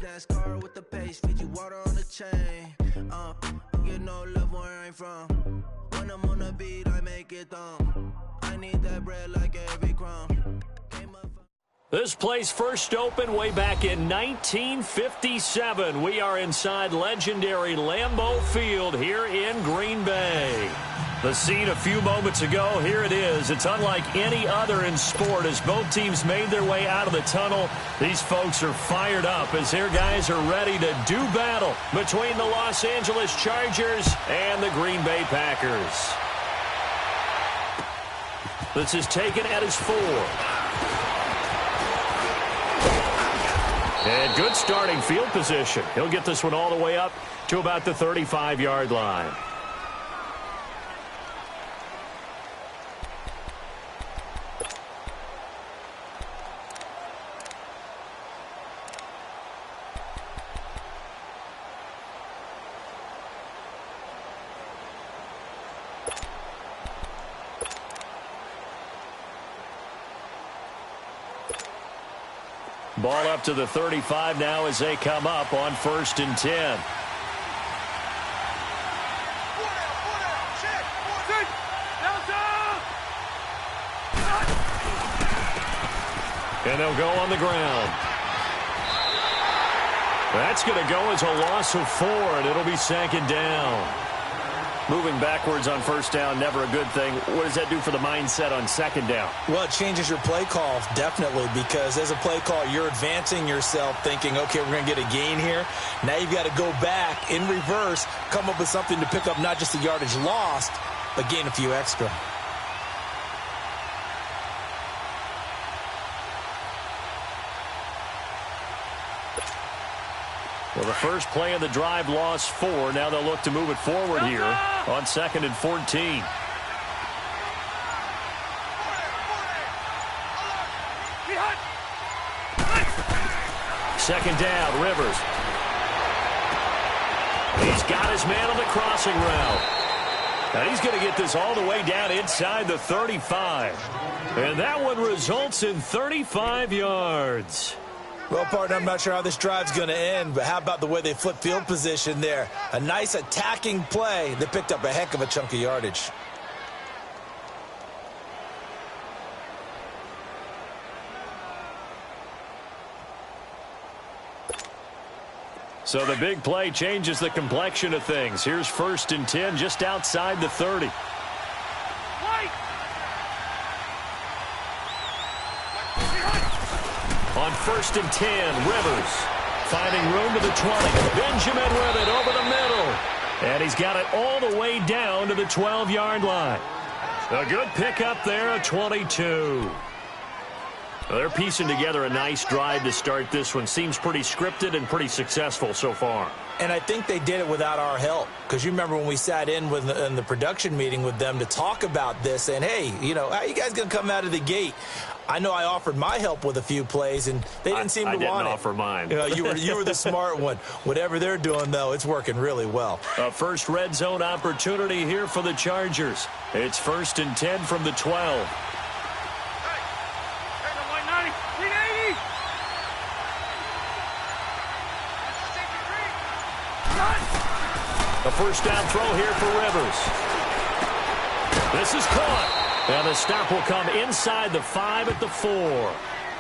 NASCAR with the pace, feed you water on the chain. You know love where I'm from. When I'm on the beat, I make it thumb. I need that bread like every crumb. This place first opened way back in 1957. We are inside legendary Lambeau Field here in Green Bay. The scene a few moments ago, here it is. It's unlike any other in sport as both teams made their way out of the tunnel. These folks are fired up as their guys are ready to do battle between the Los Angeles Chargers and the Green Bay Packers. This is taken at his 4. And good starting field position. He'll get this one all the way up to about the 35-yard line. Ball up to the 35 now as they come up on 1st and 10. And they'll go on the ground. That's going to go as a loss of 4, and it'll be 2nd down. Moving backwards on 1st down, never a good thing. What does that do for the mindset on 2nd down? Well, it changes your play call, definitely, because as a play call, you're advancing yourself thinking, okay, we're going to get a gain here. Now you've got to go back in reverse, come up with something to pick up not just the yardage lost, but gain a few extra. Well, the first play of the drive lost 4. Now they'll look to move it forward here on 2nd and 14. 2nd down, Rivers. He's got his man on the crossing route. Now he's going to get this all the way down inside the 35. And that one results in 35 yards. Well, partner, I'm not sure how this drive's going to end, but how about the way they flip field position there? A nice attacking play. They picked up a heck of a chunk of yardage. So the big play changes the complexion of things. Here's 1st and 10 just outside the 30. On 1st and 10, Rivers finding room to the 20. Benjamin with it over the middle. And he's got it all the way down to the 12-yard line. A good pickup there, a 22. Well, they're piecing together a nice drive to start this one. Seems pretty scripted and pretty successful so far. And I think they did it without our help. Because you remember when we sat in the production meeting with them to talk about this, and hey, you know, how are you guys going to come out of the gate? I know I offered my help with a few plays, and they didn't seem to want it. I didn't offer mine. You know, you were the smart one. Whatever they're doing, though, it's working really well. A first red zone opportunity here for the Chargers. It's 1st and 10 from the 12. A first down throw here for Rivers. This is caught. And the stop will come inside the 5 at the 4.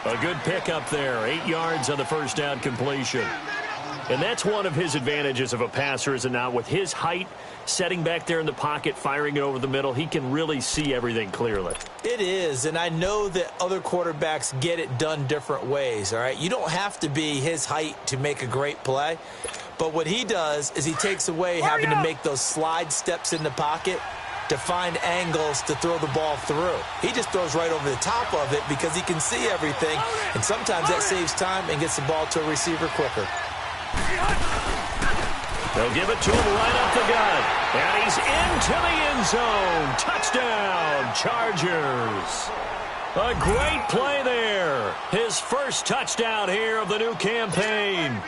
A good pickup there. 8 yards on the first down completion. And that's one of his advantages of a passer, is it not? With his height, setting back there in the pocket, firing it over the middle, he can really see everything clearly. It is, and I know that other quarterbacks get it done different ways, all right? You don't have to be his height to make a great play. But what he does is he takes away having to make those slide steps in the pocket to find angles to throw the ball through. He just throws right over the top of it because he can see everything, and sometimes that saves time and gets the ball to a receiver quicker. They'll give it to him right up the gut, and he's into the end zone. Touchdown, Chargers. A great play there. His first touchdown here of the new campaign.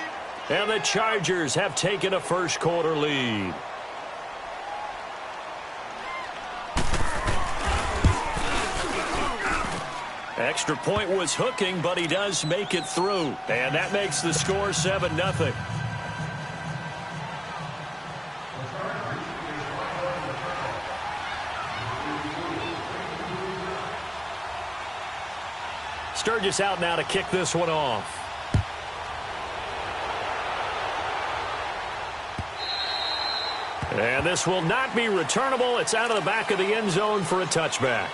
And the Chargers have taken a first quarter lead. Extra point was hooking, but he does make it through. And that makes the score 7-0. Sturgis out now to kick this one off. And this will not be returnable. It's out of the back of the end zone for a touchback.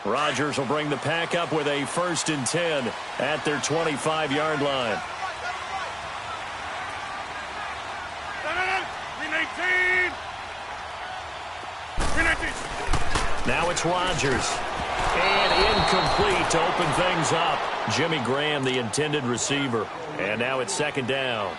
Rodgers will bring the pack up with a 1st and 10 at their 25-yard line. Now it's Rodgers. And incomplete to open things up. Jimmy Graham, the intended receiver. And now it's 2nd down.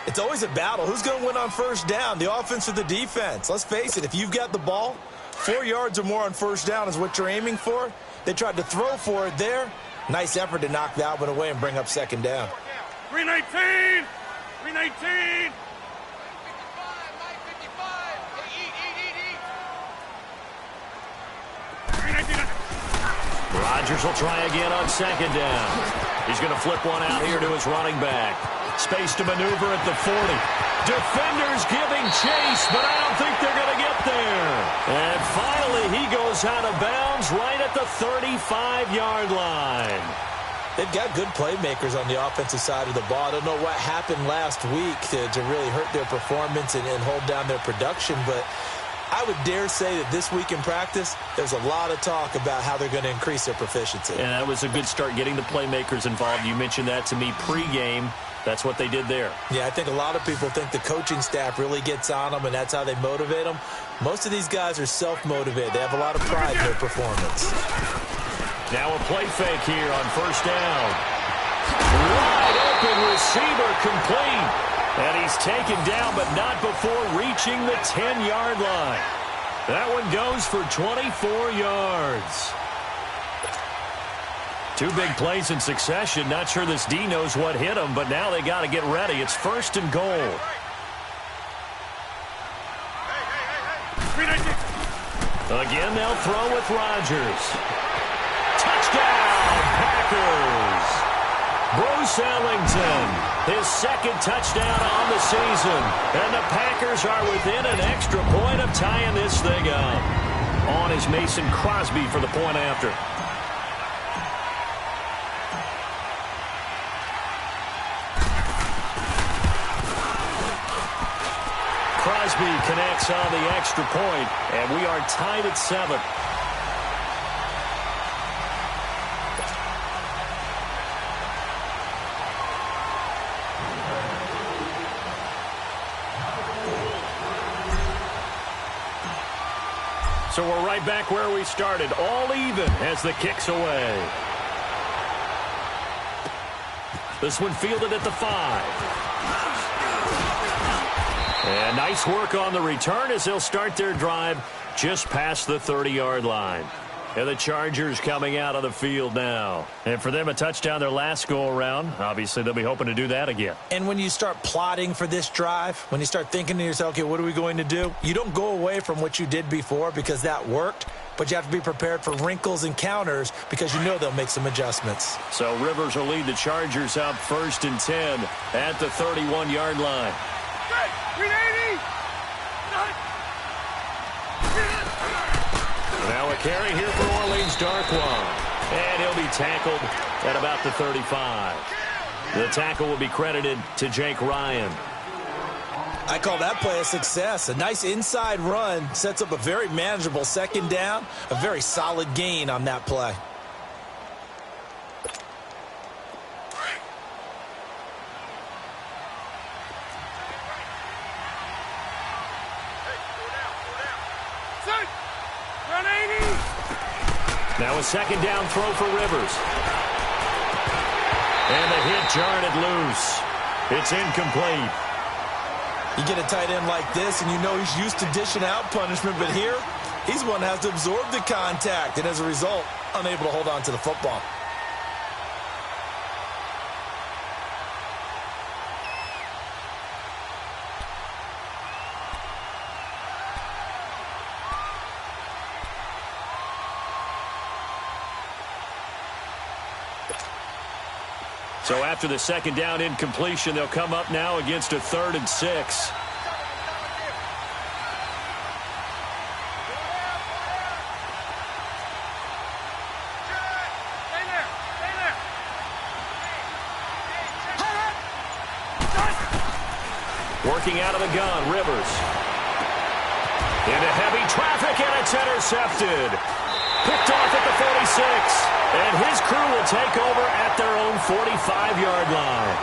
It's always a battle. Who's going to win on 1st down, the offense or the defense? Let's face it, if you've got the ball, 4 yards or more on 1st down is what you're aiming for. They tried to throw for it there. Nice effort to knock that one away and bring up 2nd down. 319! 319! Rodgers will try again on 2nd down. He's going to flip one out here to his running back. Space to maneuver at the 40. Defenders giving chase, but I don't think they're going to get there. And finally, he goes out of bounds right at the 35-yard line. They've got good playmakers on the offensive side of the ball. I don't know what happened last week to really hurt their performance and hold down their production, but I would dare say that this week in practice, there's a lot of talk about how they're going to increase their proficiency. And that was a good start getting the playmakers involved. You mentioned that to me pregame. That's what they did there. Yeah, I think a lot of people think the coaching staff really gets on them, and that's how they motivate them. Most of these guys are self-motivated. They have a lot of pride in their performance. Now a play fake here on 1st down. Wide open receiver complete. And he's taken down, but not before reaching the 10-yard line. That one goes for 24 yards. 2 big plays in succession. Not sure this D knows what hit him, but now they got to get ready. It's 1st and goal. Again, they'll throw with Rodgers. Touchdown, Packers. Bruce Ellington, his 2nd touchdown on the season. And the Packers are within an extra point of tying this thing up. On is Mason Crosby for the point after. Crosby connects on the extra point, and we are tied at 7. So we're right back where we started, all even as the kick's away. This one fielded at the 5. And nice work on the return as they'll start their drive just past the 30-yard line. And the Chargers coming out of the field now. And for them, a touchdown their last go-around. Obviously, they'll be hoping to do that again. And when you start plotting for this drive, when you start thinking to yourself, okay, what are we going to do? You don't go away from what you did before because that worked, but you have to be prepared for wrinkles and counters because you know they'll make some adjustments. So Rivers will lead the Chargers out 1st and 10 at the 31-yard line. 380! Now a carry here for Orleans Darkwa. And he'll be tackled at about the 35. The tackle will be credited to Jake Ryan. I call that play a success. A nice inside run sets up a very manageable 2nd down. A very solid gain on that play. Now a 2nd down throw for Rivers. And the hit jarred it loose. It's incomplete. You get a tight end like this, and you know he's used to dishing out punishment, but here, he's one that has to absorb the contact, and as a result, unable to hold on to the football. So after the second down incompletion, they'll come up now against a 3rd and 6. Working out of the gun, Rivers. Into heavy traffic, and it's intercepted. Picked off at the 46. And his crew will take over at their own 45-yard line.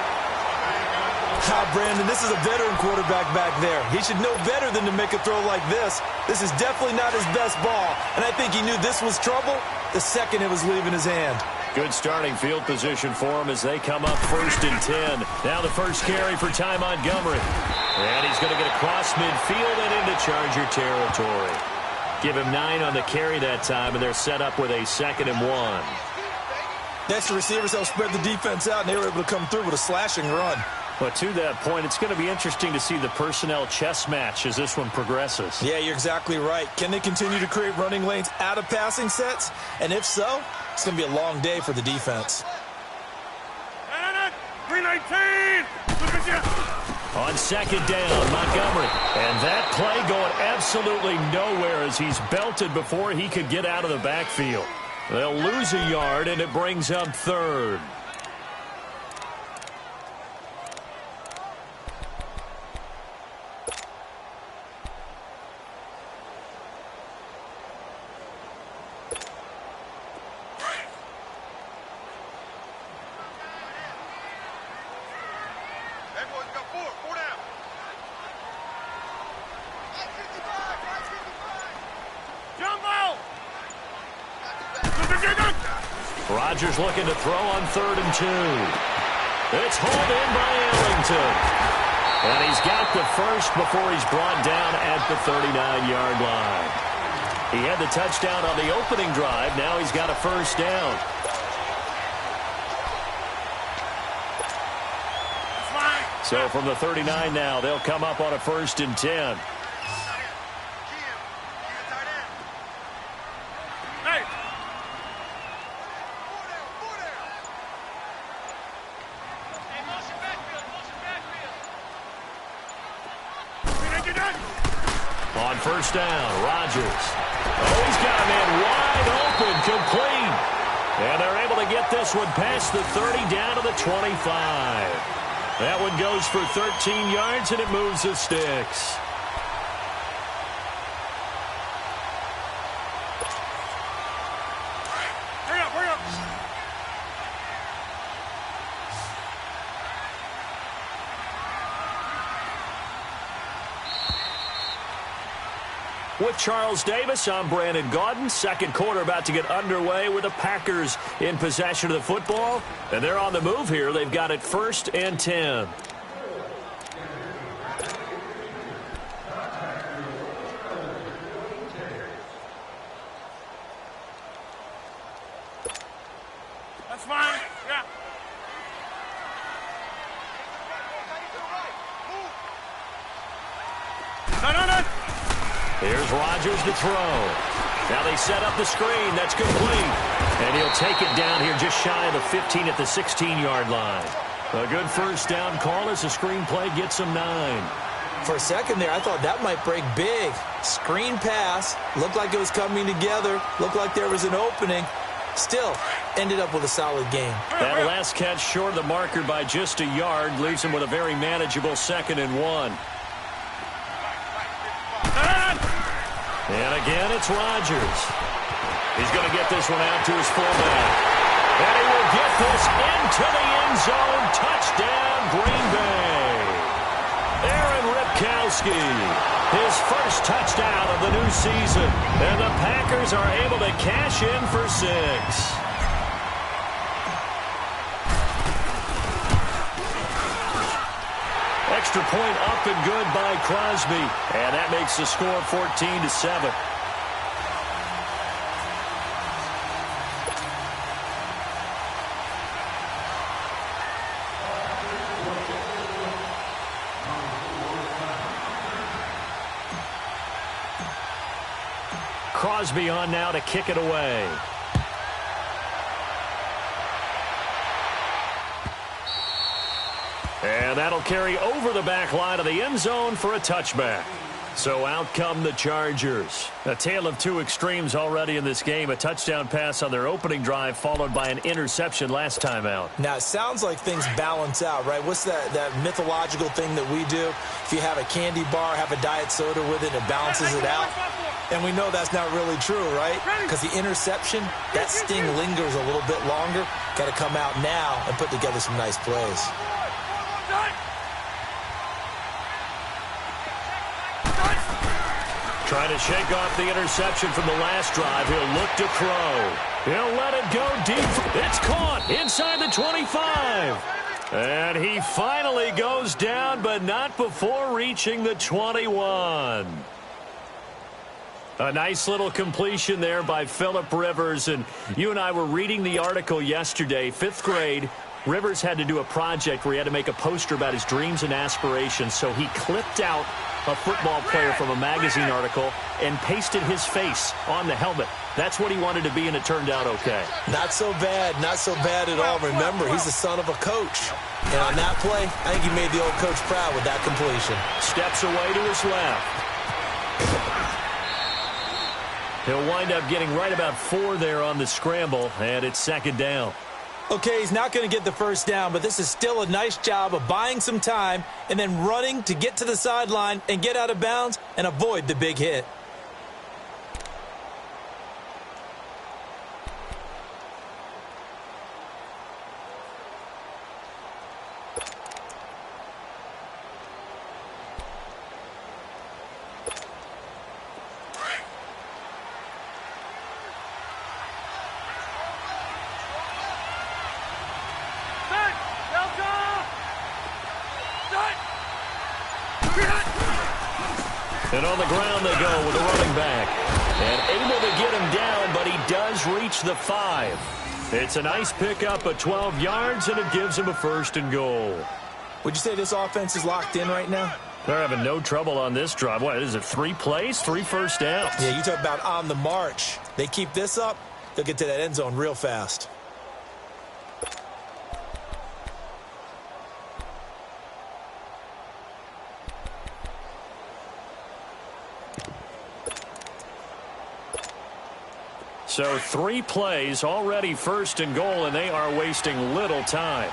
Brandon, this is a veteran quarterback back there. He should know better than to make a throw like this. This is definitely not his best ball, and I think he knew this was trouble the second it was leaving his hand. Good starting field position for him as they come up 1st and 10. Now the first carry for Ty Montgomery. And he's going to get across midfield and into Charger territory. Give him 9 on the carry that time, and they're set up with a 2nd and 1. Next, the receivers help spread the defense out, and they were able to come through with a slashing run. But to that point, it's going to be interesting to see the personnel chess match as this one progresses. Yeah, you're exactly right. Can they continue to create running lanes out of passing sets? And if so, it's going to be a long day for the defense. 319! On 2nd down, Montgomery. And that play going absolutely nowhere as he's belted before he could get out of the backfield. They'll lose a yard, and it brings up 3rd. Rodgers looking to throw on 3rd and 2. It's hauled in by Ellington. And he's got the first before he's brought down at the 39-yard line. He had the touchdown on the opening drive. Now he's got a first down. So from the 39 now, they'll come up on a 1st and 10. On 1st down, Rodgers. Oh, he's got a man wide open, complete. And they're able to get this one past the 30 down to the 25. That one goes for 13 yards, and it moves the sticks. Hurry up, hurry up. With Charles Davis, I'm Brandon Gaudin. Second quarter about to get underway with the Packers in possession of the football. And they're on the move here. They've got it 1st and 10. That's fine. Yeah. No. Here's Rodgers to throw. Now they set up the screen. That's complete. And he'll take it down here just shy of the 15 at the 16-yard line. A good first down call as the screen play gets him 9. For a second there, I thought that might break big. Screen pass. Looked like it was coming together. Looked like there was an opening. Still, ended up with a solid game. That last catch short of the marker by just a yard leaves him with a very manageable 2nd and 1. And again, it's Rodgers. He's going to get this one out to his fullback. And he will get this into the end zone. Touchdown, Green Bay. Aaron Ripkowski, his first touchdown of the new season. And the Packers are able to cash in for 6. extra point up and good by Crosby. And that makes the score 14-7. Crosby on now to kick it away. And that'll carry over the back line of the end zone for a touchback. So out come the Chargers. A tale of two extremes already in this game. A touchdown pass on their opening drive followed by an interception last time out. Now, it sounds like things balance out, right? What's that mythological thing that we do? If you have a candy bar, have a diet soda with it, it balances it out. And we know that's not really true, right? Because the interception, that sting lingers a little bit longer. Got to come out now and put together some nice plays. Trying to shake off the interception from the last drive. He'll look to throw. He'll let it go deep. It's caught inside the 25. And he finally goes down, but not before reaching the 21. A nice little completion there by Phillip Rivers. And you and I were reading the article yesterday, 5th grade. Rivers had to do a project where he had to make a poster about his dreams and aspirations. So he clipped out a football player from a magazine article and pasted his face on the helmet. That's what he wanted to be, and it turned out okay. Not so bad. Not so bad at all. Remember, he's the son of a coach. And on that play, I think he made the old coach proud with that completion. Steps away to his left. He'll wind up getting right about 4 there on the scramble, and it's 2nd down. Okay, he's not going to get the first down, but this is still a nice job of buying some time and then running to get to the sideline and get out of bounds and avoid the big hit. And on the ground they go with a running back. And able to get him down, but he does reach the 5. It's a nice pickup of 12 yards, and it gives him a 1st and goal. Would you say this offense is locked in right now? They're having no trouble on this drive. What is it, 3 plays, 3 first downs? Yeah, you talk about on the march. They keep this up, they'll get to that end zone real fast. So 3 plays, already 1st and goal, and they are wasting little time.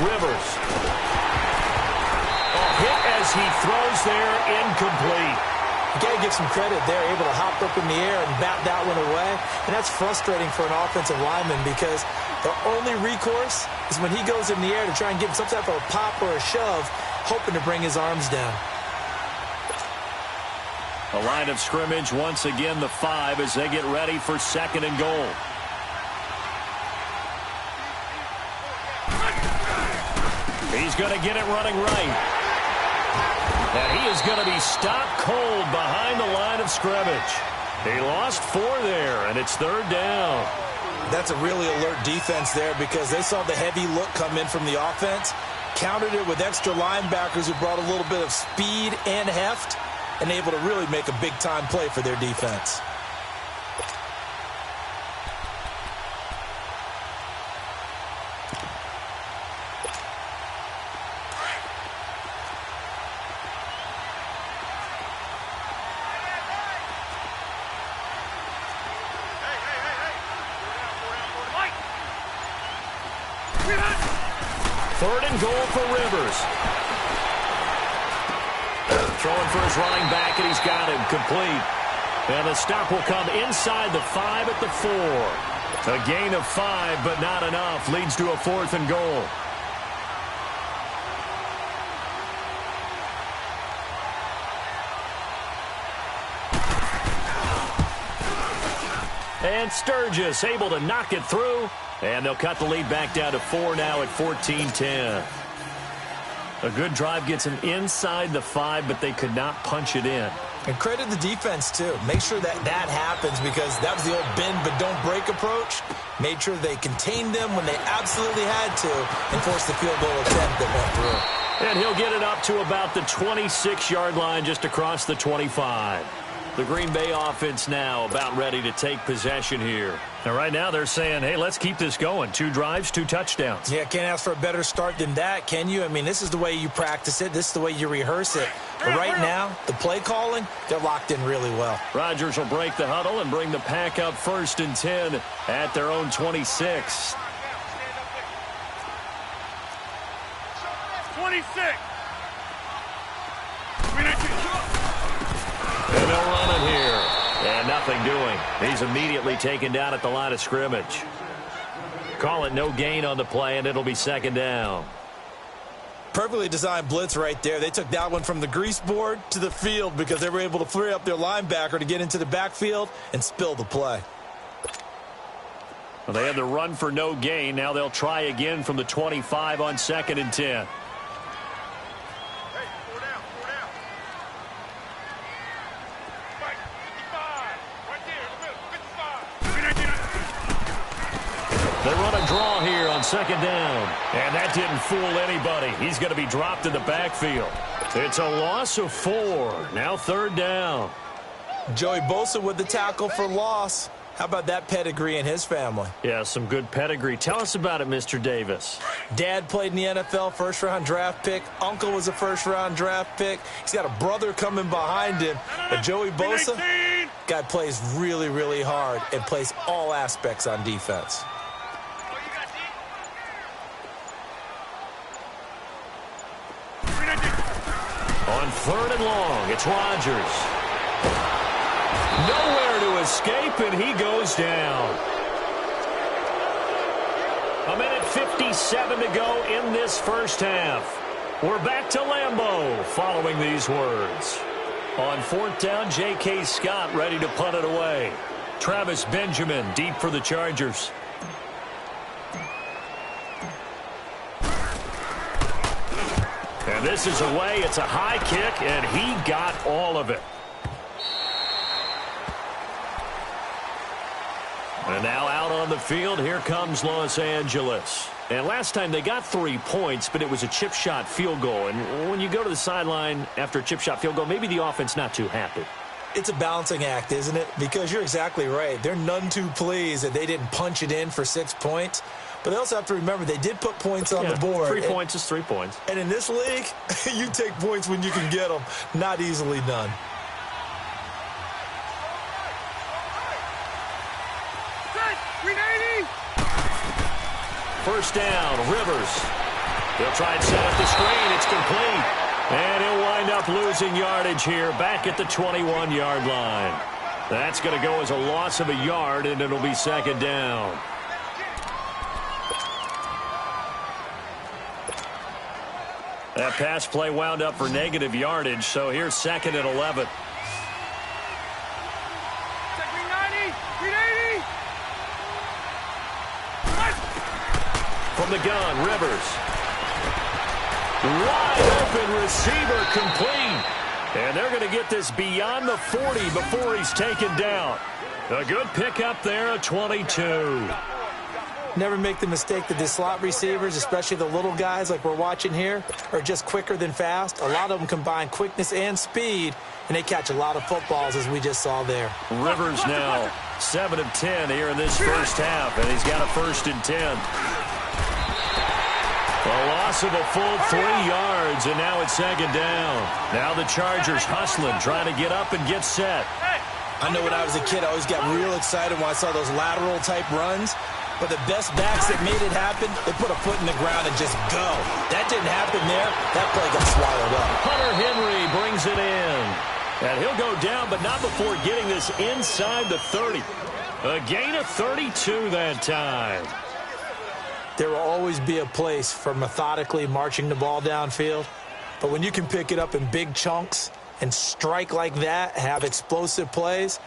Rivers. Hit as he throws there, incomplete. You got to give some credit there, able to hop up in the air and bat that one away. And that's frustrating for an offensive lineman because the only recourse is when he goes in the air to try and give some type of a pop or a shove, hoping to bring his arms down. A line of scrimmage, once again the 5 as they get ready for 2nd and goal. He's going to get it running right. And he is going to be stopped cold behind the line of scrimmage. He lost 4 there, and it's 3rd down. That's a really alert defense there because they saw the heavy look come in from the offense, countered it with extra linebackers who brought a little bit of speed and heft, and able to really make a big-time play for their defense. Third and goal for Rivers. Throwing for his running back, and he's got him complete. And the stop will come inside the 5 at the 4. A gain of 5, but not enough. Leads to a 4th and goal. And Sturgis able to knock it through. And they'll cut the lead back down to 4 now at 14-10. A good drive gets them inside the 5, but they could not punch it in. And credit the defense, too. Make sure that happens, because that was the old bend but don't break approach. Made sure they contained them when they absolutely had to and forced the field goal attempt that went through. And he'll get it up to about the 26-yard line, just across the 25. The Green Bay offense now about ready to take possession here. Now, right now they're saying, hey, let's keep this going. 2 drives, 2 touchdowns. Yeah, can't ask for a better start than that, can you? I mean, this is the way you practice it. This is the way you rehearse it. But right now, the play calling, they're locked in really well. Rodgers will break the huddle and bring the pack up 1st and 10 at their own 26. 26. And they'll run it here. And nothing doing. He's immediately taken down at the line of scrimmage. Call it no gain on the play, and it'll be 2nd down. Perfectly designed blitz right there. They took that one from the grease board to the field because they were able to free up their linebacker to get into the backfield and spill the play. Well, they had the run for no gain. Now they'll try again from the 25 on 2nd and 10. They run a draw here on 2nd down. And that didn't fool anybody. He's going to be dropped in the backfield. It's a loss of 4. Now 3rd down. Joey Bosa with the tackle for loss. How about that pedigree in his family? Yeah, some good pedigree. Tell us about it, Mr. Davis. Dad played in the NFL, 1st-round draft pick. Uncle was a 1st-round draft pick. He's got a brother coming behind him. But Joey Bosa, guy plays really, really hard and plays all aspects on defense. On 3rd and long, it's Rodgers. Nowhere to escape, and he goes down. 1:57 to go in this first half. We're back to Lambeau following these words. On 4th down, J.K. Scott ready to punt it away. Travis Benjamin deep for the Chargers. And this is away. It's a high kick, and he got all of it. And now out on the field, here comes Los Angeles. And last time they got 3 points, but it was a chip shot field goal. And when you go to the sideline after a chip shot field goal, maybe the offense not too happy. It's a balancing act, isn't it? Because you're exactly right. They're none too pleased that they didn't punch it in for 6 points. But they also have to remember they did put points on the board. 3 points is 3 points. And in this league, you take points when you can get them. Not easily done. First down, Rivers. He'll try and set up the screen. It's complete. And he'll wind up losing yardage here back at the 21-yard line. That's going to go as a loss of a yard, and it'll be 2nd down. That pass play wound up for negative yardage, so here's 2nd and 11. From the gun, Rivers. Wide open receiver complete. And they're going to get this beyond the 40 before he's taken down. A good pickup there at 22. Never make the mistake that the slot receivers, especially the little guys like we're watching here, are just quicker than fast. A lot of them combine quickness and speed, and they catch a lot of footballs, as we just saw there. Rivers now 7 of 10 here in this first half, and he's got a 1st and 10. A loss of a full 3 yards, and now it's 2nd down. Now the Chargers hustling, trying to get up and get set. I know when I was a kid, I always got real excited when I saw those lateral-type runs. But the best backs that made it happen, they put a foot in the ground and just go. That didn't happen there. That play got swallowed up. Hunter Henry brings it in. And he'll go down, but not before getting this inside the 30. A gain of 32 that time. There will always be a place for methodically marching the ball downfield. But when you can pick it up in big chunks and strike like that, have explosive plays,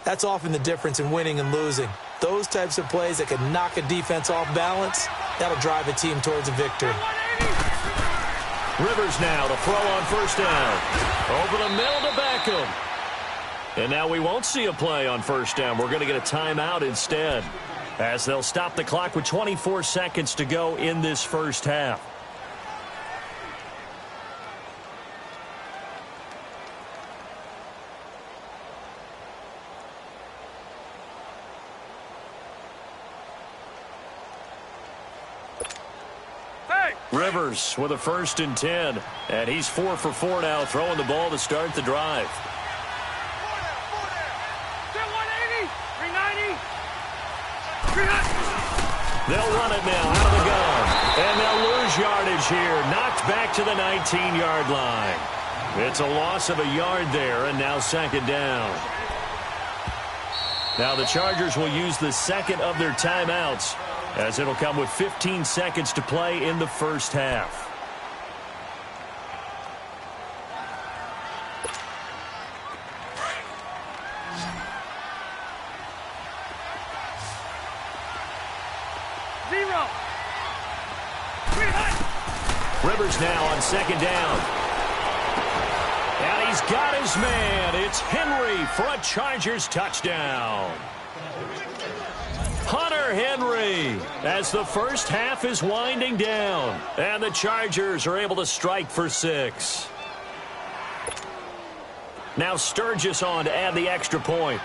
that's often the difference in winning and losing. Those types of plays that can knock a defense off balance, that'll drive a team towards a victory. Rivers now to throw on first down. Over the middle to Beckham. And now we won't see a play on first down. We're going to get a timeout instead, as they'll stop the clock with 24 seconds to go in this first half. Rivers with a 1st and 10, and he's 4 for 4 now, throwing the ball to start the drive. 180, 390, 300. They'll run it now out of the gun, and they'll lose yardage here, knocked back to the 19-yard line. It's a loss of a yard there, and now 2nd down. Now the Chargers will use the second of their timeouts, as it'll come with 15 seconds to play in the first half. Rivers now on 2nd down. And he's got his man. It's Henry for a Chargers touchdown. Hunter Henry, as the first half is winding down, and the Chargers are able to strike for 6. Now Sturgis on to add the extra point.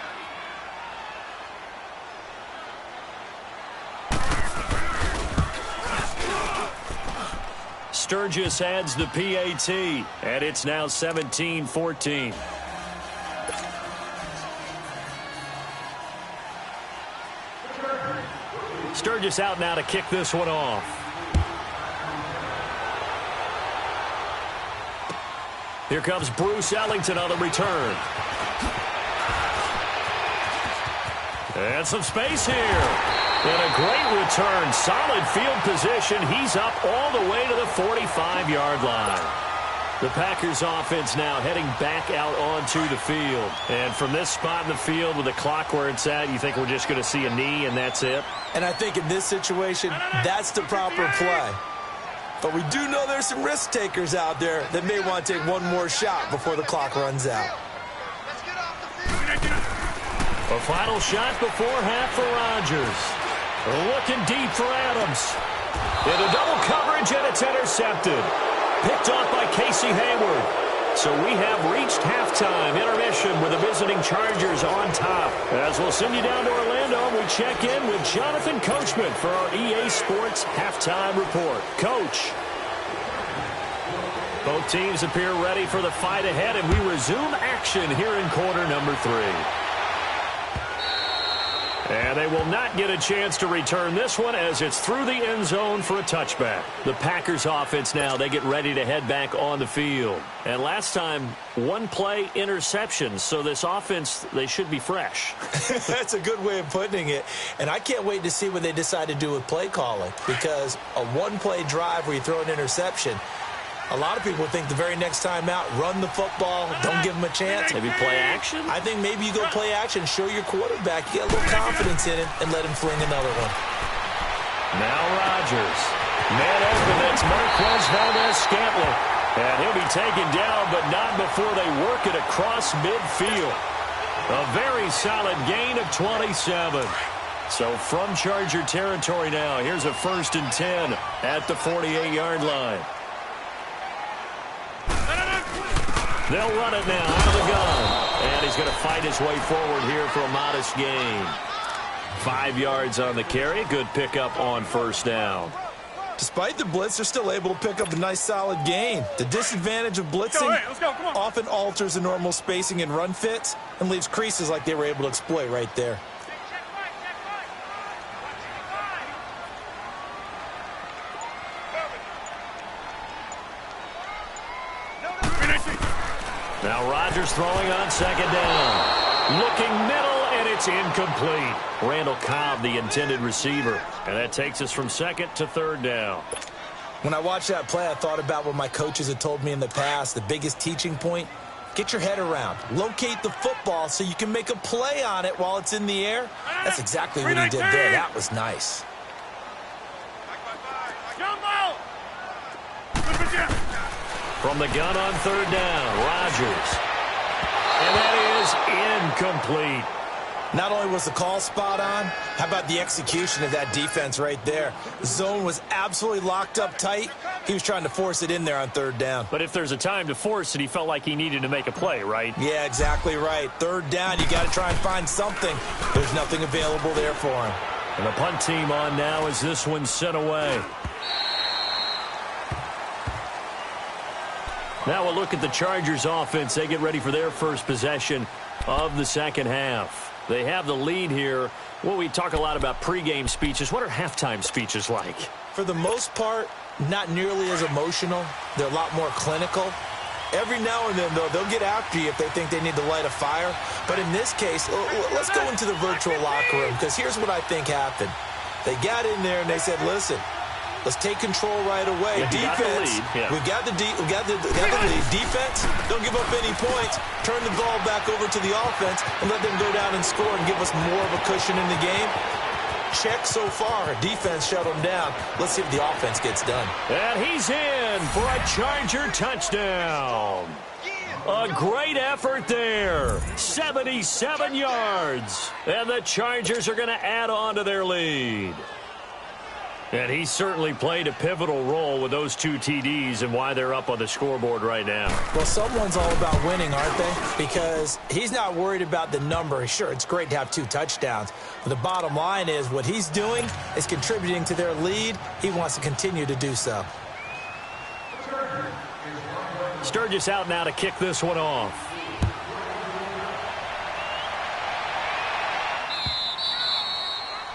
Sturgis adds the PAT, and it's now 17-14. Sturgis out now to kick this one off. Here comes Bruce Ellington on the return. And some space here. And a great return. Solid field position. He's up all the way to the 45-yard line. The Packers offense now heading back out onto the field. And from this spot in the field with the clock where it's at, you think we're just going to see a knee and that's it? And I think in this situation, that's the proper play. But we do know there's some risk takers out there that may want to take one more shot before the clock runs out. A final shot before half for Rodgers. Looking deep for Adams. Into double coverage, and it's intercepted. Picked off by Casey Hayward. So we have reached halftime intermission with the visiting Chargers on top. As we'll send you down to Orlando, we check in with Jonathan Coachman for our EA Sports Halftime Report. Coach. Both teams appear ready for the fight ahead, and we resume action here in quarter number 3. And they will not get a chance to return this one as it's through the end zone for a touchback. The Packers offense now, they get ready to head back on the field. And last time, one play interception. So this offense, they should be fresh. That's a good way of putting it. And I can't wait to see what they decide to do with play calling. Because a one-play drive where you throw an interception, a lot of people think the very next time out, run the football, don't give them a chance. Maybe play action? I think maybe you go play action, show your quarterback, you get a little confidence in him, and let him fling another one. Now Rodgers. Man open, that's Marquez Valdez-Scantling. And he'll be taken down, but not before they work it across midfield. A very solid gain of 27. So from Charger territory now, here's a 1st and 10 at the 48-yard line. They'll run it now out of the gun. And he's going to fight his way forward here for a modest gain. 5 yards on the carry. Good pickup on first down. Despite the blitz, they're still able to pick up a nice solid gain. The disadvantage of blitzing often alters the normal spacing and run fits and leaves creases like they were able to exploit right there. Now Rodgers throwing on 2nd down. Looking middle, and it's incomplete. Randall Cobb, the intended receiver. And that takes us from 2nd to 3rd down. When I watched that play, I thought about what my coaches had told me in the past. The biggest teaching point, Get your head around. Locate the football so you can make a play on it while it's in the air. That's exactly what he did there. That was nice. From the gun on third down, Rodgers. And that is incomplete. Not only was the call spot on, how about the execution of that defense right there? The zone was absolutely locked up tight. He was trying to force it in there on third down. But if there's a time to force it, he felt like he needed to make a play, right? Yeah, exactly right. Third down, you got to try and find something. There's nothing available there for him. And the punt team on now as this one's sent away. Now we'll look at the Chargers offense. They get ready for their first possession of the second half. They have the lead here. Well, we talk a lot about pregame speeches. What are halftime speeches like? For the most part, not nearly as emotional. They're a lot more clinical. Every now and then, though, they'll get after you if they think they need to light a fire. But in this case, let's go into the virtual locker room, because here's what I think happened. They got in there and they said, listen, let's take control right away. Yeah, defense, we've got the lead. Defense, don't give up any points. Turn the ball back over to the offense and let them go down and score and give us more of a cushion in the game. Check so far. Defense shut them down. Let's see if the offense gets done. And he's in for a Charger touchdown. A great effort there. 77 yards. And the Chargers are going to add on to their lead. And he certainly played a pivotal role with those 2 TDs and why they're up on the scoreboard right now. Well, someone's all about winning, aren't they? Because he's not worried about the number. Sure, it's great to have 2 touchdowns. But the bottom line is what he's doing is contributing to their lead. He wants to continue to do so. Sturgis out now to kick this one off.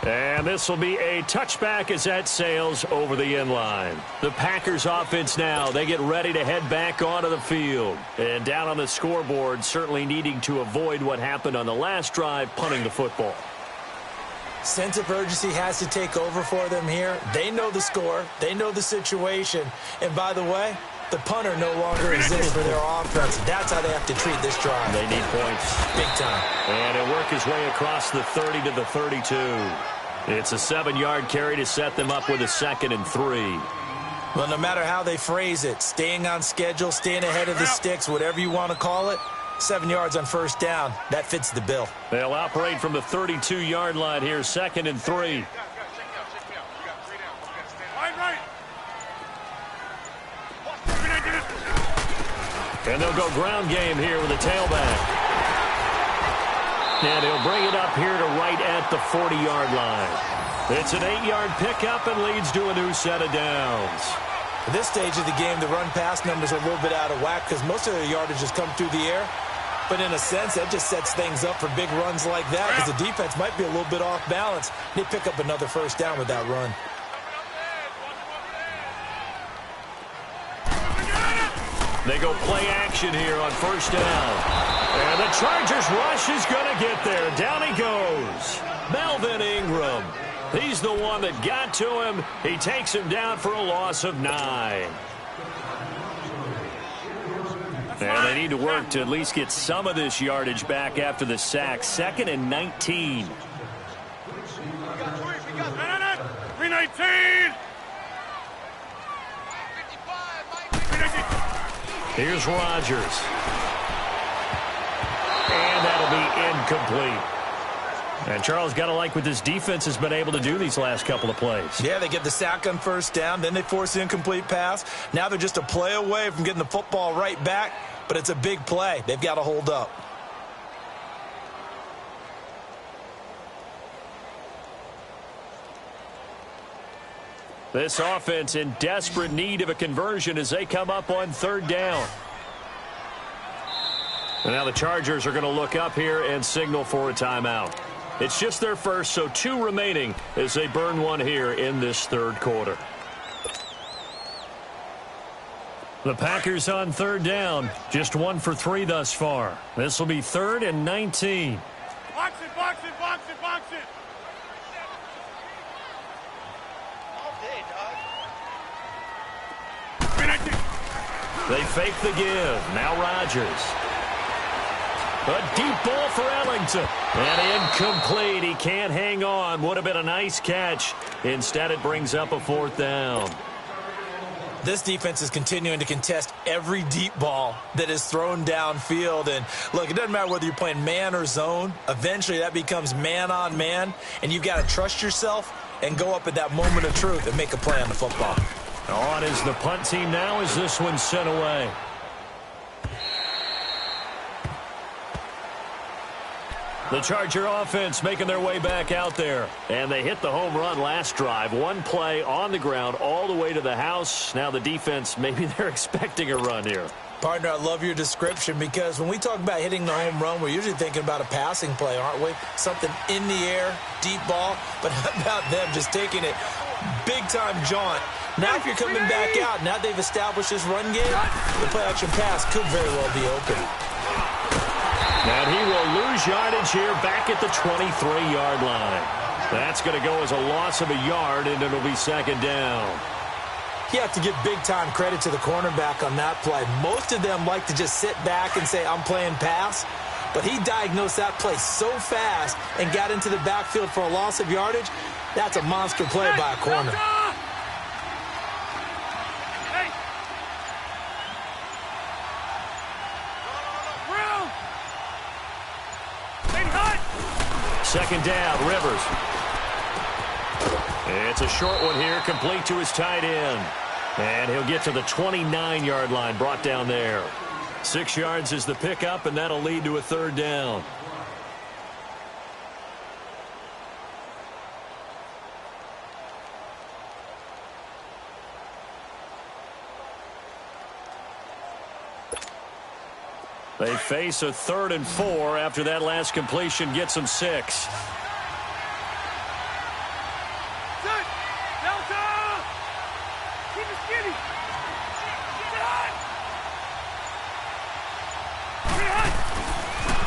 And this will be a touchback as that sails over the end line. The Packers offense now, they get ready to head back onto the field. And down on the scoreboard, certainly needing to avoid what happened on the last drive, punting the football. Sense of urgency has to take over for them here. They know the score. They know the situation. And by the way, the punter no longer exists for their offense. That's how they have to treat this drive. They need points. Big time. And it'll work his way across the 30 to the 32. It's a 7-yard carry to set them up with a 2nd and 3. Well, no matter how they phrase it, staying on schedule, staying ahead of the sticks, whatever you want to call it, 7 yards on first down, that fits the bill. They'll operate from the 32-yard line here, 2nd and 3. And they'll go ground game here with a tailback. And he'll bring it up here to right at the 40-yard line. It's an 8-yard pickup and leads to a new set of downs. At this stage of the game, the run-pass numbers are a little bit out of whack because most of their yardage has come through the air. But in a sense, that just sets things up for big runs like that because the defense might be a little bit off balance. They pick up another first down with that run. They go play action here on first down. And the Chargers rush is going to get there. Down he goes. Melvin Ingram. He's the one that got to him. He takes him down for a loss of 9. And they need to work to at least get some of this yardage back after the sack. 2nd and 19. 319. Here's Rodgers. And that'll be incomplete. And Charles, got to like what this defense has been able to do these last couple of plays. Yeah, they get the sack on first down, then they force the incomplete pass. Now they're just a play away from getting the football right back, but it's a big play. They've got to hold up. This offense in desperate need of a conversion as they come up on third down. And now the Chargers are going to look up here and signal for a timeout. It's just their first, so 2 remaining as they burn one here in this third quarter. The Packers on third down, just 1 for 3 thus far. This will be 3rd and 19. Box it, box it, box it, box it. They fake the give. Now Rodgers. A deep ball for Ellington. And incomplete. He can't hang on. Would have been a nice catch. Instead, it brings up a 4th down. This defense is continuing to contest every deep ball that is thrown downfield. And, look, it doesn't matter whether you're playing man or zone. Eventually, that becomes man-on-man, and you've got to trust yourself and go up at that moment of truth and make a play on the football. On is the punt team now as this one's sent away. The Charger offense making their way back out there. And they hit the home run last drive. One play on the ground all the way to the house. Now the defense, maybe they're expecting a run here. Partner, I love your description because when we talk about hitting the home run, we're usually thinking about a passing play, aren't we? Something in the air, deep ball. But how about them just taking it big-time jaunt? Now if you're coming back out, now they've established this run game, the play-action pass could very well be open. And he will lose yardage here back at the 23-yard line. That's going to go as a loss of a yard, and it'll be 2nd down. You have to give big-time credit to the cornerback on that play. Most of them like to just sit back and say, I'm playing pass. But he diagnosed that play so fast and got into the backfield for a loss of yardage. That's a monster play by a corner. Second down, Rivers. It's a short one here, complete to his tight end. And he'll get to the 29-yard line, brought down there. 6 yards is the pickup, and that'll lead to a 3rd down. They face a 3rd and 4 after that last completion gets them 6.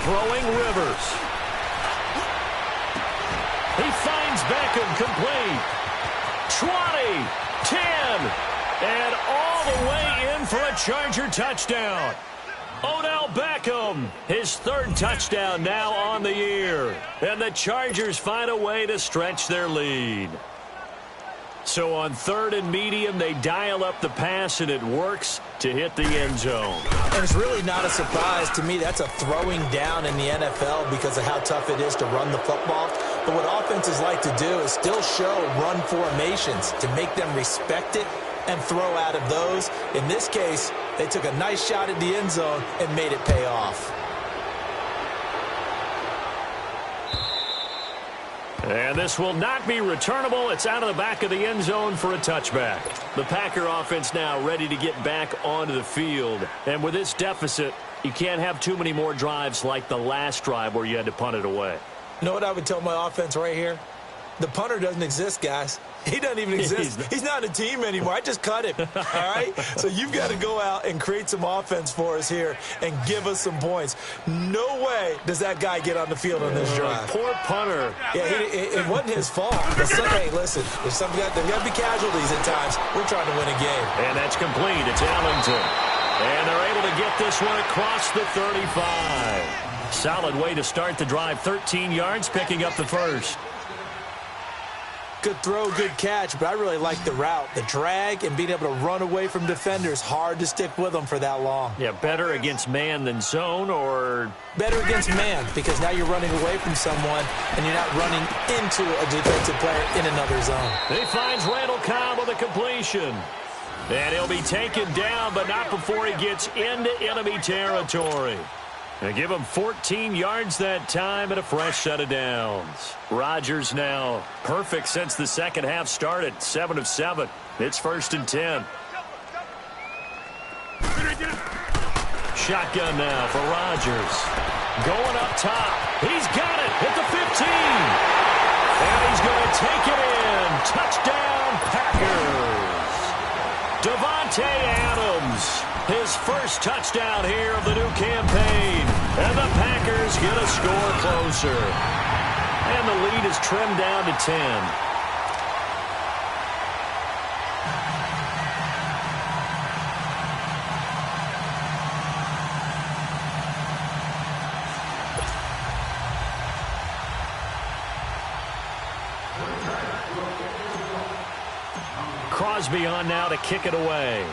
Throwing Rivers. He finds Beckham complete. 20, 10, and all the way in for a Charger touchdown. Odell Beckham, his 3rd touchdown now on the year. And the Chargers find a way to stretch their lead. So on 3rd and medium, they dial up the pass, and it works to hit the end zone. And it's really not a surprise to me. That's a throwing down in the NFL because of how tough it is to run the football. But what offenses like to do is still show run formations to make them respect it and throw out of those. In this case, they took a nice shot at the end zone and made it pay off. And this will not be returnable. It's out of the back of the end zone for a touchback. The Packer offense now ready to get back onto the field. And with this deficit, you can't have too many more drives like the last drive where you had to punt it away. You know what I would tell my offense right here? The punter doesn't exist, guys. He doesn't even exist. He's not a team anymore. I just cut him, all right? So you've got to go out and create some offense for us here and give us some points. No way does that guy get on the field on this drive. Poor punter. Yeah, it wasn't his fault. Hey, listen, there's got to be casualties at times. We're trying to win a game. And that's complete. It's Ellington. And they're able to get this one across the 35. Solid way to start the drive. 13 yards, picking up the 1st. Good throw, good catch, but I really like the route. The drag and being able to run away from defenders, hard to stick with them for that long. Yeah, better against man than zone, or? Better against man, because now you're running away from someone and you're not running into a defensive player in another zone. He finds Randall Cobb with a completion. And he'll be taken down, but not before he gets into enemy territory. They give him 14 yards that time and a fresh set of downs. Rodgers now perfect since the second half started. 7 of 7. It's 1st and 10. Shotgun now for Rodgers. Going up top. He's got it at the 15. And he's going to take it in. Touchdown, Packers. Davante Adams. His first touchdown here of the new campaign. And the Packers get a score closer. And the lead is trimmed down to 10. Crosby on now to kick it away.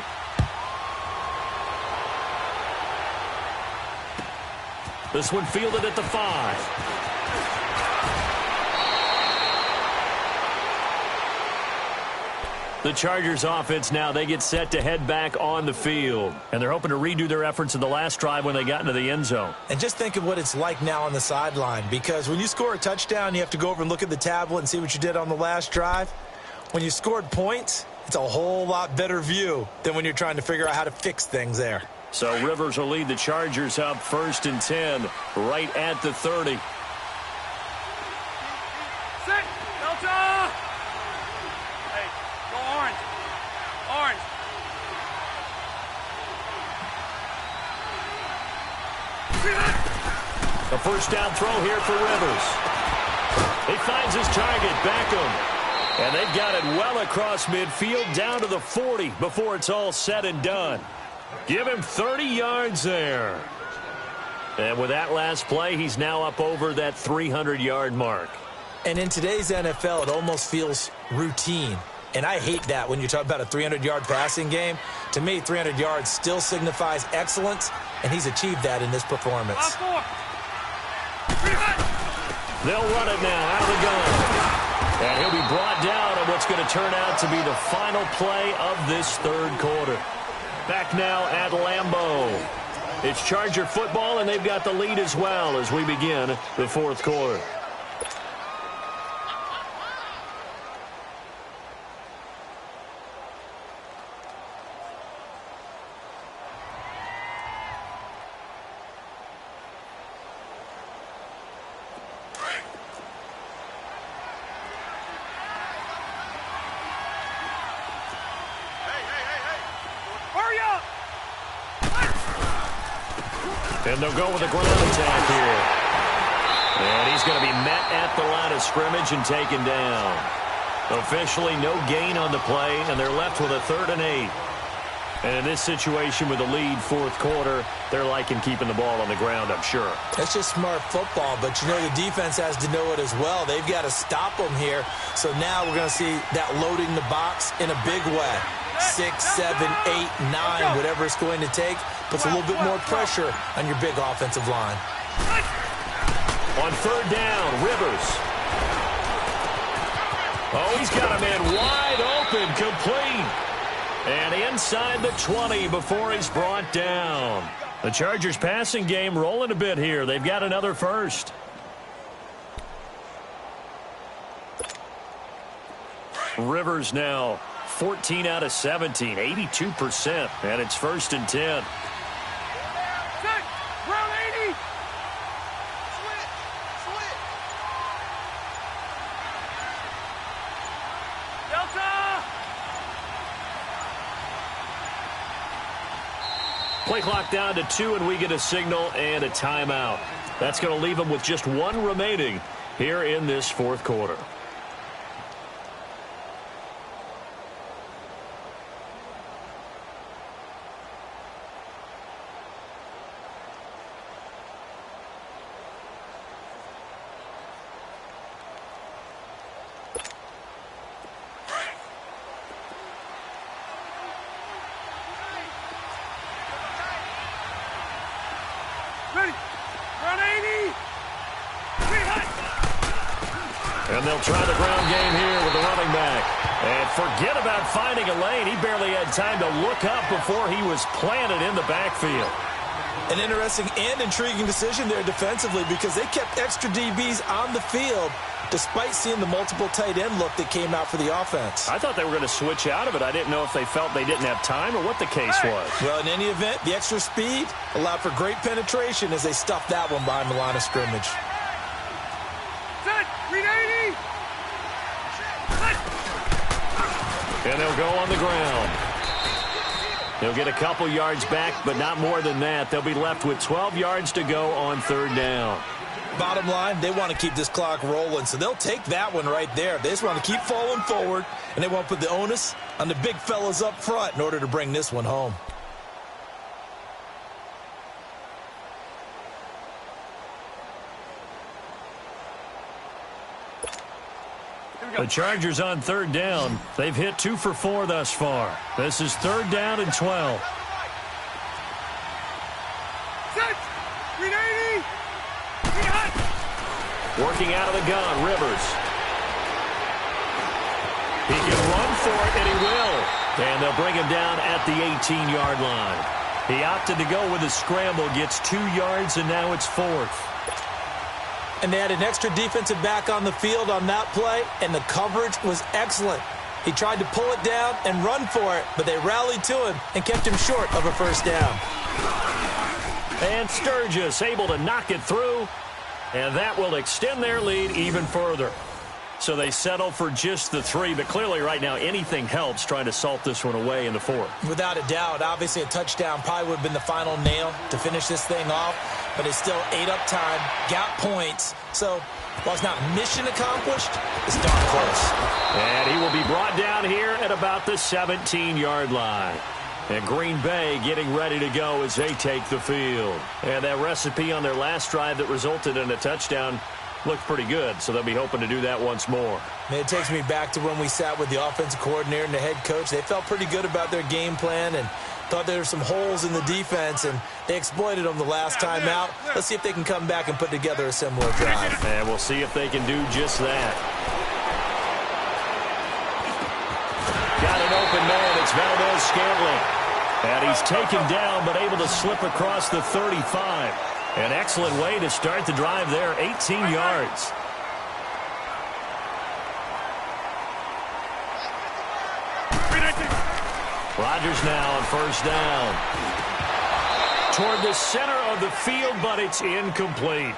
This one fielded at the 5. The Chargers offense now, they get set to head back on the field. And they're hoping to redo their efforts in the last drive when they got into the end zone. And just think of what it's like now on the sideline, because when you score a touchdown, you have to go over and look at the tablet and see what you did on the last drive. When you scored points, it's a whole lot better view than when you're trying to figure out how to fix things there. So Rivers will lead the Chargers up 1st and 10 right at the 30. Sit! Delta! Hey, go orange. Orange. A first down throw here for Rivers. He finds his target, Beckham. And they've got it well across midfield down to the 40 before it's all said and done. Give him 30 yards there. And with that last play, he's now up over that 300-yard mark. And in today's NFL, it almost feels routine. And I hate that when you talk about a 300-yard passing game. To me, 300 yards still signifies excellence, and he's achieved that in this performance. They'll run it now out of the gun. And he'll be brought down on what's going to turn out to be the final play of this third quarter. Back now at Lambeau. It's Charger football, and they've got the lead as well as we begin the fourth quarter. And they'll go with a ground attack here. And he's going to be met at the line of scrimmage and taken down. Officially no gain on the play, and they're left with a 3rd and 8. And in this situation with the lead fourth quarter, they're liking keeping the ball on the ground, I'm sure. That's just smart football, but you know the defense has to know it as well. They've got to stop them here. So now we're going to see that loading the box in a big way. 6, 7, 8, 9, whatever it's going to take, puts a little bit more pressure on your big offensive line. On 3rd down, Rivers. Oh, he's got a man wide open, complete. And inside the 20 before he's brought down. The Chargers passing game rolling a bit here. They've got another first. Rivers now 14 out of 17, 82%. And it's 1st and 10. Round 80! Delta! Play clock down to 2, and we get a signal and a timeout. That's going to leave them with just 1 remaining here in this fourth quarter. And they'll try the ground game here with the running back. And forget about finding a lane. He barely had time to look up before he was planted in the backfield. An interesting and intriguing decision there defensively, because they kept extra DBs on the field despite seeing the multiple tight end look that came out for the offense. I thought they were going to switch out of it. I didn't know if they felt they didn't have time or what the case was. Well, in any event, the extra speed allowed for great penetration as they stuffed that one behind the line of scrimmage. And they'll go on the ground. They'll get a couple yards back, but not more than that. They'll be left with 12 yards to go on 3rd down. Bottom line, they want to keep this clock rolling, so they'll take that one right there. They just want to keep falling forward, and they want to put the onus on the big fellas up front in order to bring this one home. The Chargers on third down. They've hit 2 for 4 thus far. This is 3rd down and 12. Working out of the gun, Rivers. He can run for it, and he will. And they'll bring him down at the 18-yard line. He opted to go with a scramble, gets 2 yards, and now it's 4th. And they had an extra defensive back on the field on that play, and the coverage was excellent. He tried to pull it down and run for it, but they rallied to him and kept him short of a first down. And Sturgis able to knock it through, and that will extend their lead even further. So they settle for just the 3, but clearly right now anything helps trying to salt this one away in the 4th. Without a doubt, obviously a touchdown probably would have been the final nail to finish this thing off, but it's still 8 up time, got points. So while it's not mission accomplished, it's darn close. And he will be brought down here at about the 17-yard line. And Green Bay getting ready to go as they take the field. And that recipe on their last drive that resulted in a touchdown looked pretty good, so they'll be hoping to do that once more. And it takes me back to when we sat with the offensive coordinator and the head coach. They felt pretty good about their game plan and thought there were some holes in the defense, and they exploited them the last time out. Let's see if they can come back and put together a similar drive. And we'll see if they can do just that. Got an open man. It's Valdez-Scantling. And he's taken down but able to slip across the 35. An excellent way to start the drive there, 18 yards. Rodgers now on first down. Toward the center of the field, but it's incomplete.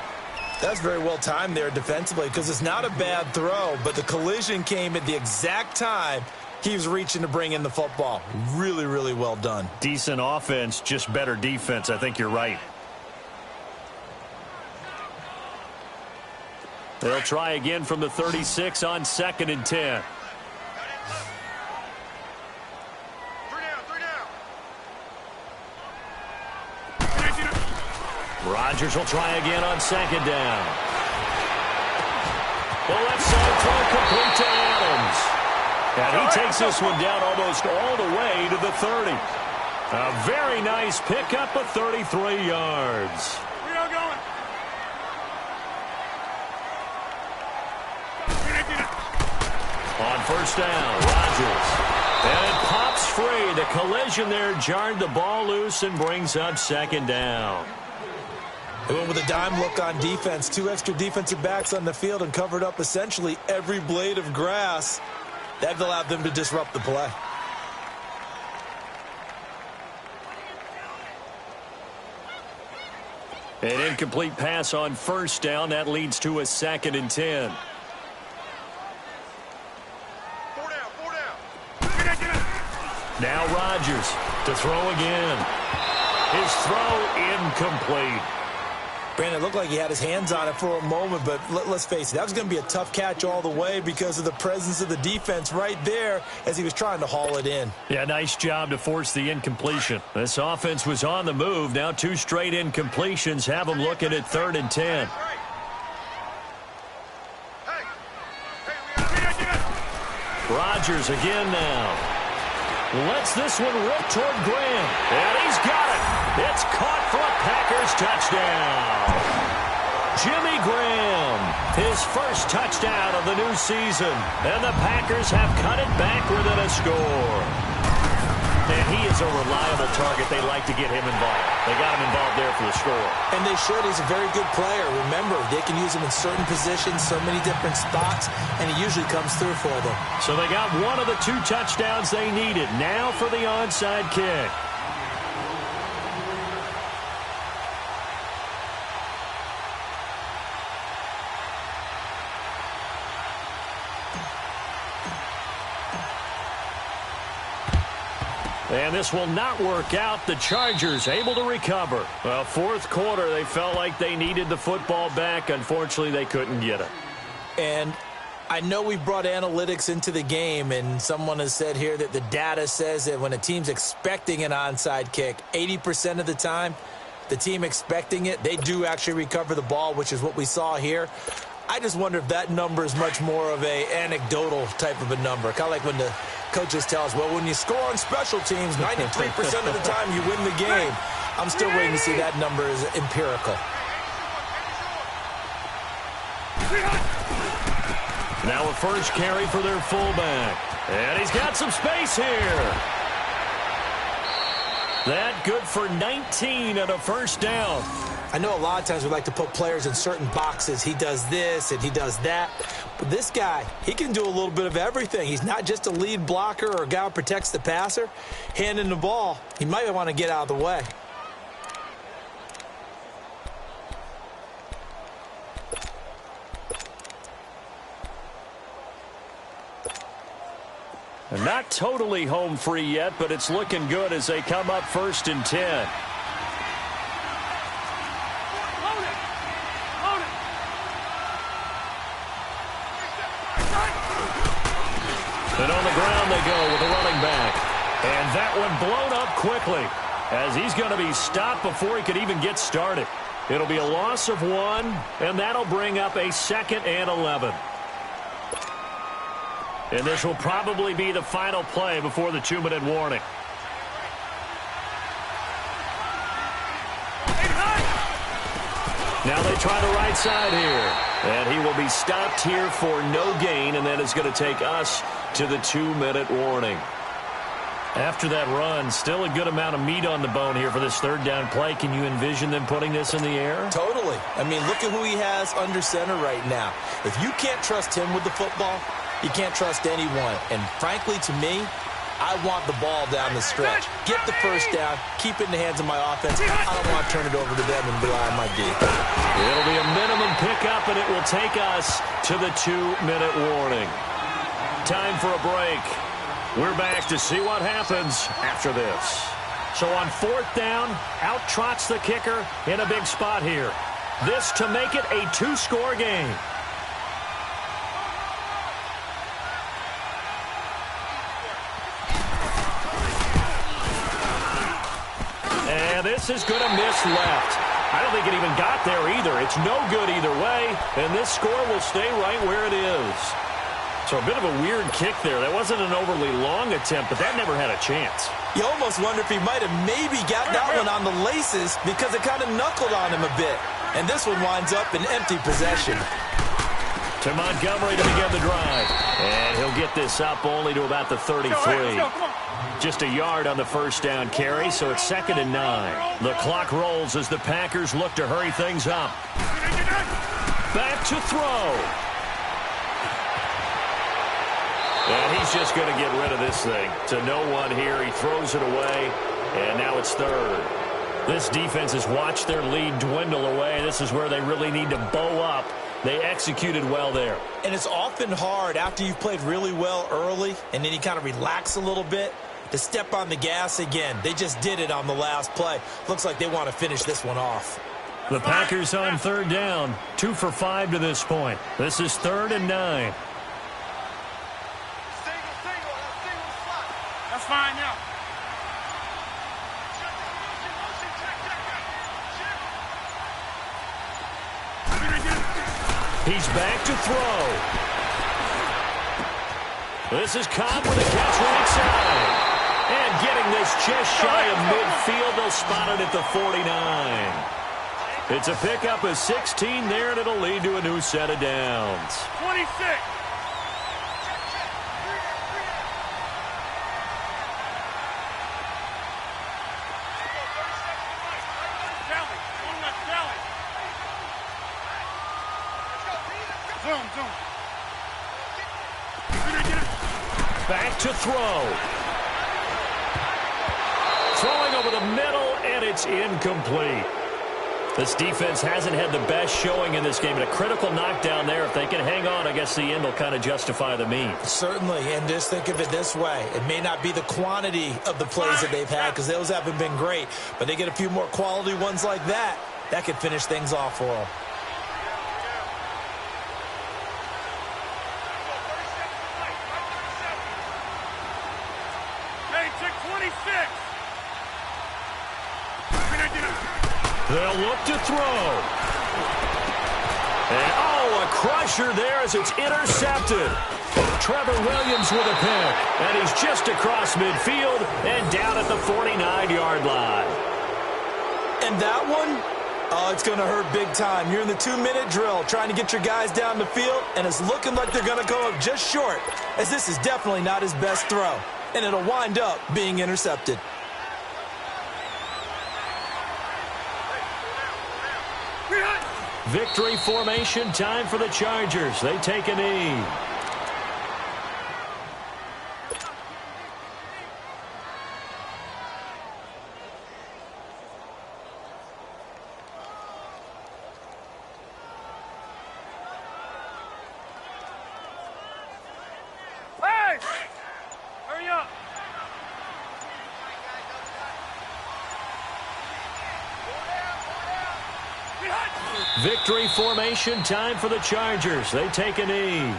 That's very well timed there defensively because it's not a bad throw, but the collision came at the exact time he was reaching to bring in the football. Really, really well done. Decent offense, just better defense. I think you're right. They'll try again from the 36 on 2nd and 10. Rodgers will try again on 2nd down. The left side throw complete to Adams. And he takes this one down almost all the way to the 30. A very nice pickup of 33 yards. On first down, Rodgers. And it pops free. The collision there jarred the ball loose and brings up 2nd down. They went with a dime look on defense. 2 extra defensive backs on the field and covered up essentially every blade of grass. That allowed them to disrupt the play. An incomplete pass on first down. That leads to a 2nd and 10. Now Rodgers to throw again. His throw incomplete. Brandon, it looked like he had his hands on it for a moment, but let's face it, that was going to be a tough catch all the way because of the presence of the defense right there as he was trying to haul it in. Yeah, nice job to force the incompletion. This offense was on the move. Now 2 straight incompletions have them looking at 3rd and 10. Rodgers again now. Lets this one rip toward Graham. And he's got it. It's caught for a Packers touchdown. Jimmy Graham, his first touchdown of the new season. And the Packers have cut it back within a score. And he is a reliable target. They like to get him involved. They got him involved there for the score. And they should. He's a very good player. Remember, they can use him in certain positions, so many different spots, and he usually comes through for them. So they got one of the 2 touchdowns they needed. Now for the onside kick. And this will not work out. The Chargers able to recover. Well, 4th quarter, they felt like they needed the football back. Unfortunately, they couldn't get it. And I know we brought analytics into the game, and someone has said here that the data says that when a team's expecting an onside kick, 80% of the time, the team expecting it, they do actually recover the ball, which is what we saw here. I just wonder if that number is much more of a anecdotal type of a number. Kind of like when the coaches tell us, well, when you score on special teams, 93% of the time you win the game. I'm still waiting to see that number is empirical. Now a first carry for their fullback. And he's got some space here. That good for 19 and a first down. I know a lot of times we like to put players in certain boxes. He does this and he does that. But this guy, he can do a little bit of everything. He's not just a lead blocker or a guy who protects the passer. Handing the ball, he might want to get out of the way. Not totally home free yet, but it's looking good as they come up 1st and 10. And on the ground they go with a running back. And that one blown up quickly as he's going to be stopped before he could even get started. It'll be a loss of 1, and that'll bring up a 2nd and 11. And this will probably be the final play before the 2-minute warning. Now they try the right side here. And he will be stopped here for no gain, and then it's going to take us to the 2-minute warning. After that run, still a good amount of meat on the bone here for this 3rd down play. Can you envision them putting this in the air? Totally. I mean, look at who he has under center right now. If you can't trust him with the football, you can't trust anyone. And frankly, to me, I want the ball down the stretch. Get the first down, keep it in the hands of my offense. I don't want to turn it over to them and rely on my D. It'll be a minimum pickup, and it will take us to the 2-minute warning. Time for a break. We're back to see what happens after this. So on 4th down, out trots the kicker in a big spot here. This to make it a 2-score game. And this is going to miss left. I don't think it even got there either. It's no good either way, and this score will stay right where it is. So a bit of a weird kick there. That wasn't an overly long attempt, but that never had a chance. You almost wonder if he might have maybe got that one on the laces because it kind of knuckled on him a bit. And this one winds up in empty possession. To Montgomery to begin the drive. And he'll get this up only to about the 33. Just a yard on the 1st down carry, so it's 2nd and 9. The clock rolls as the Packers look to hurry things up. Back to throw. And he's just going to get rid of this thing. To no one here. He throws it away, and now it's 3rd. This defense has watched their lead dwindle away. This is where they really need to bow up. They executed well there. And it's often hard after you've played really well early, and then you kind of relax a little bit, to step on the gas again. They just did it on the last play. Looks like they want to finish this one off. The Packers on 3rd down. 2 for 5 to this point. This is 3rd and 9. That's fine now. He's back to throw. This is Cobb with a catch right side. And getting this just shy of midfield, they'll spot it at the 49. It's a pickup of 16 there, and it'll lead to a new set of downs. 26. Back to throw. Throwing over the middle, and it's incomplete. This defense hasn't had the best showing in this game, and a critical knockdown there. If they can hang on, I guess the end will kind of justify the means. Certainly, and just think of it this way. It may not be the quantity of the plays that they've had because those haven't been great, but they get a few more quality ones like that. That could finish things off for them. They'll look to throw. And, oh, a crusher there as it's intercepted. Trevor Williams with a pick, and he's just across midfield and down at the 49-yard line. And that one, oh, it's going to hurt big time. You're in the 2-minute drill trying to get your guys down the field, and it's looking like they're going to go up just short, as this is definitely not his best throw, and it'll wind up being intercepted. Victory formation time for the Chargers. They take a knee. Hey! Hurry up! Victory formation time for the Chargers. They take a knee.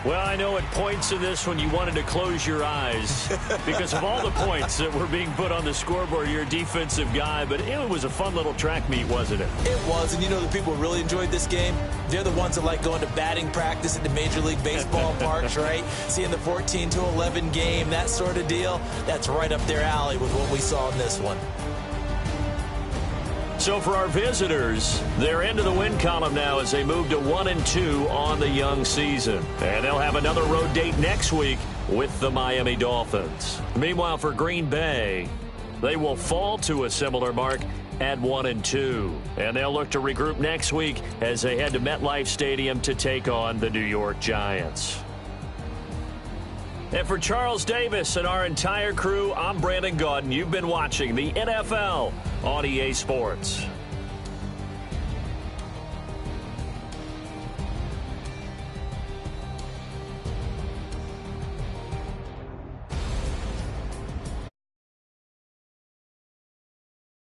Well, I know at points in this one you wanted to close your eyes because of all the points that were being put on the scoreboard. You're a defensive guy, but it was a fun little track meet, wasn't it? It was, and you know the people who really enjoyed this game? They're the ones that like going to batting practice at the Major League Baseball parks, right? Seeing the 14-11 game, that sort of deal. That's right up their alley with what we saw in this one. So for our visitors, they're into the win column now as they move to 1-2 on the young season. And they'll have another road date next week with the Miami Dolphins. Meanwhile, for Green Bay, they will fall to a similar mark at 1-2. And they'll look to regroup next week as they head to MetLife Stadium to take on the New York Giants. And for Charles Davis and our entire crew, I'm Brandon Gaudin. You've been watching the NFL on EA Sports.